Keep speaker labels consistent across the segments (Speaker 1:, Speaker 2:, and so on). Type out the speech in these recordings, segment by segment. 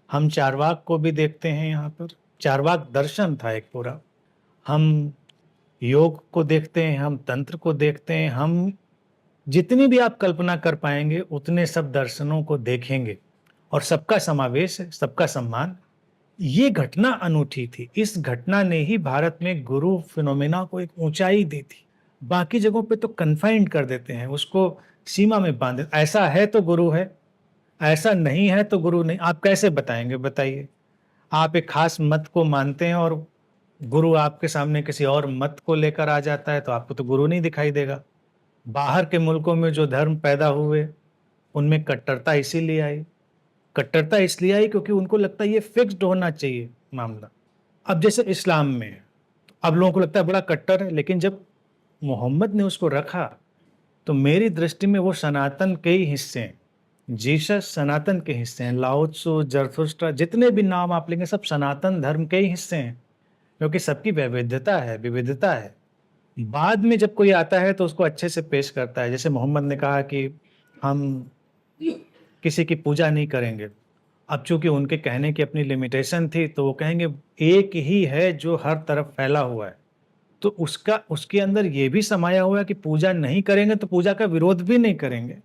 Speaker 1: हम चारवाक को भी देखते हैं यहाँ पर। चारवाक दर्शन था एक पूरा। हम योग को देखते हैं, हम तंत्र को देखते हैं, हम जितनी भी आप कल्पना कर पाएंगे उतने सब दर्शनों को देखेंगे। और सबका समावेश है, सबका सम्मान। ये घटना अनूठी थी। इस घटना ने ही भारत में गुरु फिनोमेना को एक ऊंचाई दी थी। बाकी जगहों पे तो कन्फाइंड कर देते हैं, उसको सीमा में बांध देते। ऐसा है तो गुरु है, ऐसा नहीं है तो गुरु नहीं। आप कैसे बताएंगे, बताइए। आप एक खास मत को मानते हैं और गुरु आपके सामने किसी और मत को लेकर आ जाता है तो आपको तो गुरु नहीं दिखाई देगा। बाहर के मुल्कों में जो धर्म पैदा हुए उनमें कट्टरता इसीलिए आई। कट्टरता इसलिए आई क्योंकि उनको लगता है ये फिक्स्ड होना चाहिए मामला। अब जैसे इस्लाम में है, अब लोगों को लगता है बड़ा कट्टर है, लेकिन जब मोहम्मद ने उसको रखा तो मेरी दृष्टि में वो सनातन के ही हिस्से हैं। जीसस सनातन के हिस्से हैं। लाओ त्सु, जरथुस्ट्रा, जितने भी नाम आप लेंगे सब सनातन धर्म के ही हिस्से हैं, क्योंकि सबकी वैविध्यता है, विविधता है। बाद में जब कोई आता है तो उसको अच्छे से पेश करता है। जैसे मोहम्मद ने कहा कि हम किसी की पूजा नहीं करेंगे। अब चूंकि उनके कहने की अपनी लिमिटेशन थी तो वो कहेंगे एक ही है जो हर तरफ फैला हुआ है। तो उसका उसके अंदर ये भी समाया हुआ है कि पूजा नहीं करेंगे तो पूजा का विरोध भी नहीं करेंगे।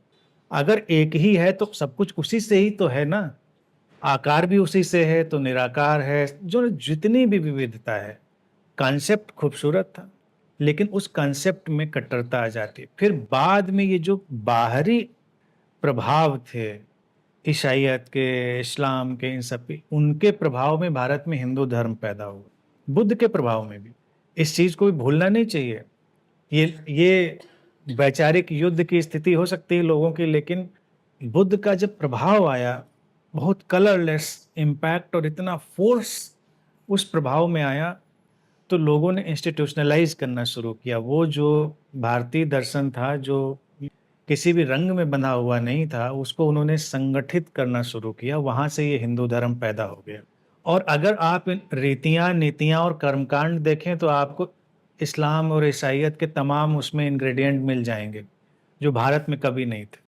Speaker 1: अगर एक ही है तो सब कुछ उसी से ही तो है ना। आकार भी उसी से है तो निराकार है। जो जितनी भी विविधता है, कॉन्सेप्ट खूबसूरत था, लेकिन उस कॉन्सेप्ट में कट्टरता आ जाती है। फिर बाद में ये जो बाहरी प्रभाव थे ईसाइयत के, इस्लाम के, इन सब के, उनके प्रभाव में भारत में हिंदू धर्म पैदा हुआ। बुद्ध के प्रभाव में भी। इस चीज को भी भूलना नहीं चाहिए। ये वैचारिक युद्ध की स्थिति हो सकती है लोगों की, लेकिन बुद्ध का जब प्रभाव आया, बहुत कलरलेस इम्पैक्ट और इतना फोर्स उस प्रभाव में आया, तो लोगों ने इंस्टीट्यूशनलाइज करना शुरू किया। वो जो भारतीय दर्शन था, जो किसी भी रंग में बंधा हुआ नहीं था, उसको उन्होंने संगठित करना शुरू किया। वहां से ये हिंदू धर्म पैदा हो गया। और अगर आप इन रीतियां, नीतियां और कर्मकांड देखें तो आपको इस्लाम और ईसाइयत के तमाम उसमें इंग्रेडिएंट मिल जाएंगे जो भारत में कभी नहीं थे।